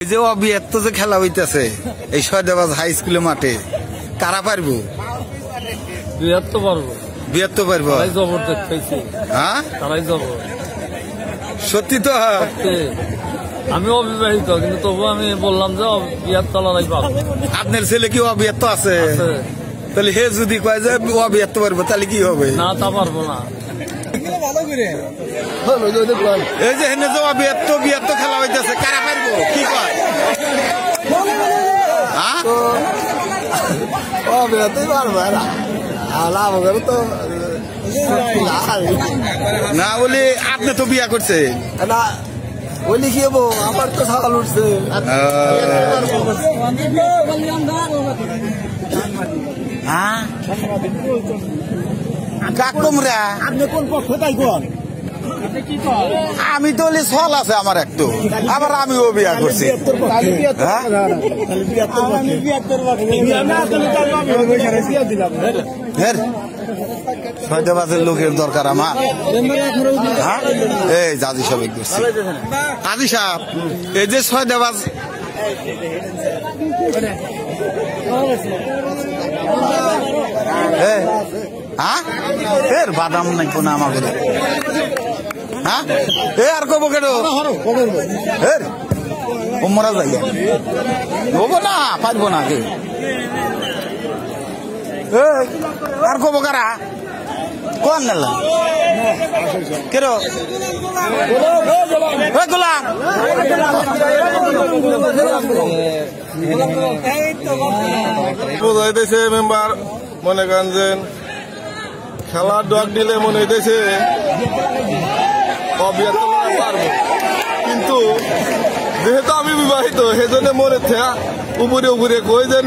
এই যে অবিয়াত্ত যে খেলা হইতেছে এই সয়দাবাজ হাই স্কুলের মাঠে কারা পারবো? বিয়াত্ত পারবো। হ্যাঁ সত্যি তো। আমি অবিবাহিত কিন্তু তবু আমি বললাম যে বিয়াত্ত লড়াই পাবো। আপনার ছেলে কি অবিয়াত্ত আছে? তাহলে হে যদি কয় যে অবিয়াত্ত পারবো তাহলে কি হবে? না তা পারবো না। এই যে হেনে যে অবিয়াত্ত বিয়াত্ত খেলা হইতেছে কারা পারবো কি কয়? না বলি আপনি তো বিয়া করছে না বলি কি হবো আমার তো সকাল উঠছে। তোমরা আপনি কোন পক্ষ তাই কোন? আমি তো ছল আছে আমার একটু, আবার আমিও বিয়া করছি। সয়দাবাজের লোকের দরকার আমার। এই জাজি সাহেব করছি। আজি সাহেব এই যে সয়দাবাজ এর বাদাম নাই কোন আমাকে। হ্যাঁ এ আর কব কেন মরা যাই হবো না পারবো না কে আর কব কারা কোন নেলা কেন বুঝাইতেছে মেম্বার মনে করেন যে খেলার ডগ দিলে মনে হইতেছে অবিয়াত্ত পারবো, কিন্তু যেহেতু আমি বিবাহিত সেজন্য মনে থাকা উপরে উপরে কই যেন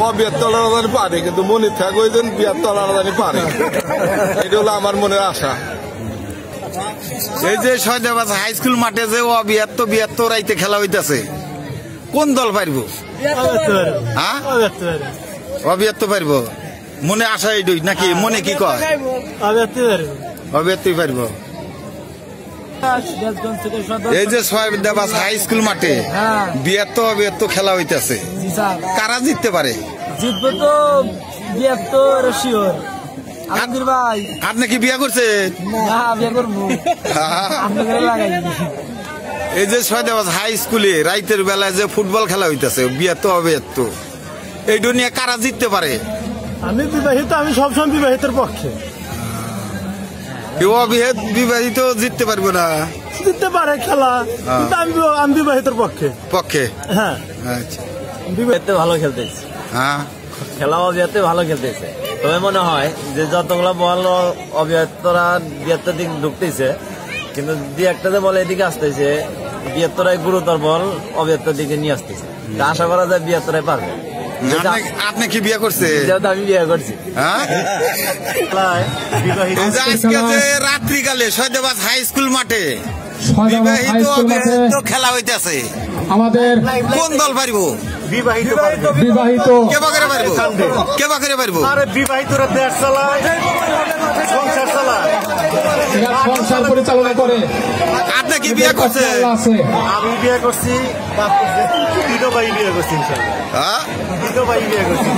অবিয়াত্ত লড়ানি পারে, কিন্তু মনে থাকা কই যেন বিয়াত্ত লড়ানি পারে। এটা হলো আমার মনের আশা। এই যে সয়দাবাজ হাই স্কুল মাঠে যে অবিয়াত্ত বিয়াত্ত রাইতে খেলা হইতেছে কোন দল পারবো? অবিয়াত্ত পারবো মনে আশা এইটুই নাকি? মনে কি কয় অবিয়াত্তই পারবো। এই যে সয়দাবাজ হাই স্কুল মাঠে বিয়াত্ত অবিয়াত্ত খেলা হইতেছে কারা জিততে পারে? জিতবো তো বিয়াত্ত শিওর। আপনি কি বিয়া করছে? এই যে সয়দাবাজ হাই স্কুলে রাইতের বেলায় যে ফুটবল খেলা হইতেছে বিয়াত্ত অবিয়াত্ত এইটা নিয়ে কারা জিততে পারে? আমি বিবাহিত, আমি সবসময় বিবাহিতের পক্ষে। বিবাহিত জিততে পারবো না? জিততে পারে খেলা, কিন্তু আমি বিবাহিতের পক্ষে। পক্ষে? হ্যাঁ আচ্ছা। বিবাহিত ভালো খেলতেছে, হ্যাঁ খেলা অবিয়াতে ভালো খেলতেছে। তবে মনে হয় যে যতগুলো বল অবিয়াতরা বিয়াত্তর দিক ঢুকতেছে, কিন্তু দুই একটা যে বল এদিকে আসতেছে বিয়াত্তরাই গুরুতর বল অবিয়াত্তর দিকে নিয়ে আসতেছে। আশা করা যায় বিয়াত্তরাই পারবে। আপনি কি বিয়ে করছে? আমি বিয়ে করছি। আজকে যে রাত্রিকালে সয়দাবাজ হাই স্কুল মাঠে বিবাহিত অবিবাহিত খেলা হইতেছে আমাদের কোন দল পারবো? বিবাহিত কেবা করে পারবো? কেবা করে পারবো? আরে বিবাহিতরা দেশ চালায়, সংসার চালায়, সংসার পরিচালনা করে। আপনি কি বিয়ে করছে? আমি বিয়ে করছি, দুটো ভাই বিয়ে করছি। দুটো ভাই বিয়ে করছি।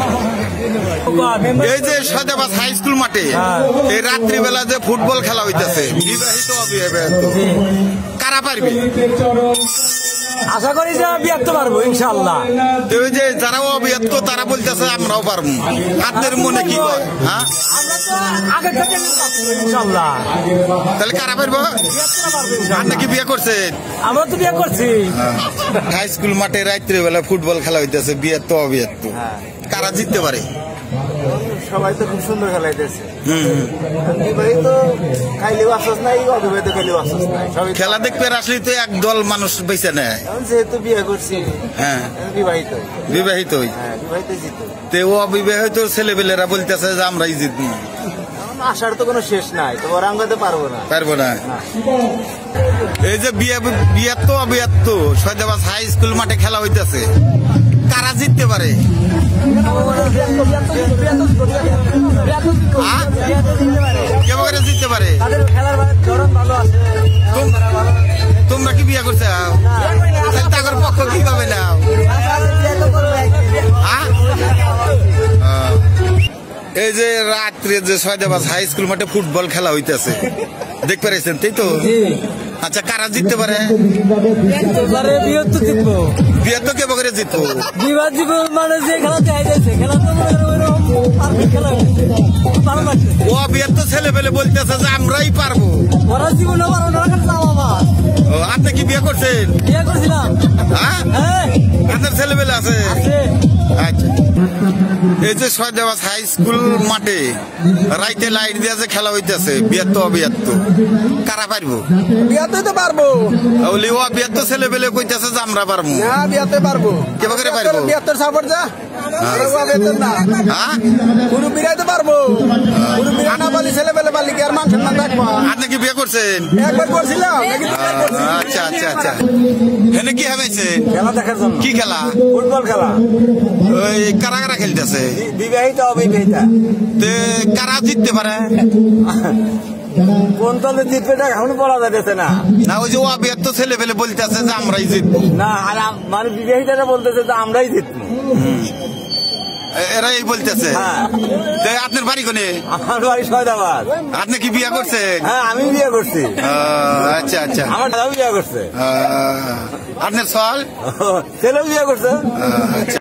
এই যে সয়দাবাজ হাই স্কুল মাঠে এই রাত্রিবেলা যে ফুটবল খেলা হইতেছে বিবাহিত অবিবাহিত কারা পারবে? আশা করি যে বিয়াত্ত পারবো ইনশাল্লাহ। ওই যে যারা অবিয়াত্ত তারা বলতেছে আমরাও পারবো, আপনার মনে কি কয়? হ্যাঁ ইনশাল্লাহ। তাহলে কারা পারবো? আপনি কি বিয়ে করছে? আমরা তো বিয়ে করছি। হাই স্কুল মাঠে রাত্রিবেলা ফুটবল খেলা হইতেছে বিয়াত্ত অবিয়াত্ত কারা জিততে পারে? সবাই তো খুব সুন্দর খেলাইতেছে। বিবাহিত খাইলেও আশ্বাস নাই, অবিবাহিত খাইলেও আশ্বাস নাই। খেলা দেখতে আসলে তো এক দল মানুষ বেঁচে নেয়। যেহেতু বিয়ে করছি, হ্যাঁ বিবাহিত বিবাহিতই বিবাহিত জিতো। তে অবিবাহিত ছেলেবেলেরা বলতেছে যে আমরাই জিতবো। আশার তো কোনো শেষ নাই, তো ওরা আঙ্গাতে পারবো না। এই যে বিয়াত্ত অবিয়াত্ত সয়দাবাজ হাই স্কুল মাঠে খেলা হইতেছে কারা জিততে পারে? কেমন জিততে পারে? তোমরা কি বিয়ে করছে? তাদের পক্ষ কি পাবে না? এই যে রাত্রে যে সয়দাবাদ হাই স্কুল মাঠে ফুটবল খেলা হইতেছে দেখতে পারেছেন তাই তো? আচ্ছা, কারা জিততে পারে? বিয়ার তো কে বকরে জিতবো? মানে যে খেলা দেখা যাচ্ছে খেলা তো ও বিয়ার তো ছেলে পেলে বলতেছে যে আমরাই পারবো। ওরা জীবনে ও, আপনি কি বিয়ে করছেন? বিয়ে করছিলাম। হ্যাঁ, আপনার ছেলে পেলে আছে? আচ্ছা, এই যে সয়দাবাদ হাই স্কুল মাঠে রাইতে লাইট দিয়ে যে খেলা হইতেছে বিয়ার তো অবিয়ার তো কারা পারবো? বিয়াতে তো পারবো। ওলি ও বিয়ার তো ছেলে পেলে কইতেছে যে আমরা পারবো। হ্যাঁ, বিয়াতে পারবো। কে বকরে পারবো? বিয়াত্তর সাপোর্ট যা না হ্যাঁ, পুরো বিরাইতে পারবো। পুরো বিরা না পালি ছেলে পেলে পালি কি আর মাংস না দেখবো। আপনি কি বিয়ে করছেন? একবার করছিলাম। আচ্ছা আচ্ছা আচ্ছা, এনে কি হয়েছে? খেলা দেখার জন্য। কি খেলা? ফুটবল খেলা। ওই কারা কারা খেলতেছে? বিবাহিতা অবিবাহিতা। তে কারা জিততে পারে? কোন দলে জিতবে এটা এখন বলা যাচ্ছে না। না, ওই যে ও বিয়ার তো ছেলে পেলে বলতেছে যে আমরাই জিতবো। না, আর মানে বিবাহিতারা বলতেছে যে আমরাই জিতবো। এরা এই বলতেছে। হ্যাঁ। আপনার বাড়ি কোনে? আমার বাড়ি সয়দাবাদ। আপনি কি বিয়ে করছেন? হ্যাঁ, আমি বিয়ে করছি। আচ্ছা আচ্ছা, আমার দাদা বিয়ে করছে। আপনার সল ছেলেও বিয়ে করছে। আচ্ছা।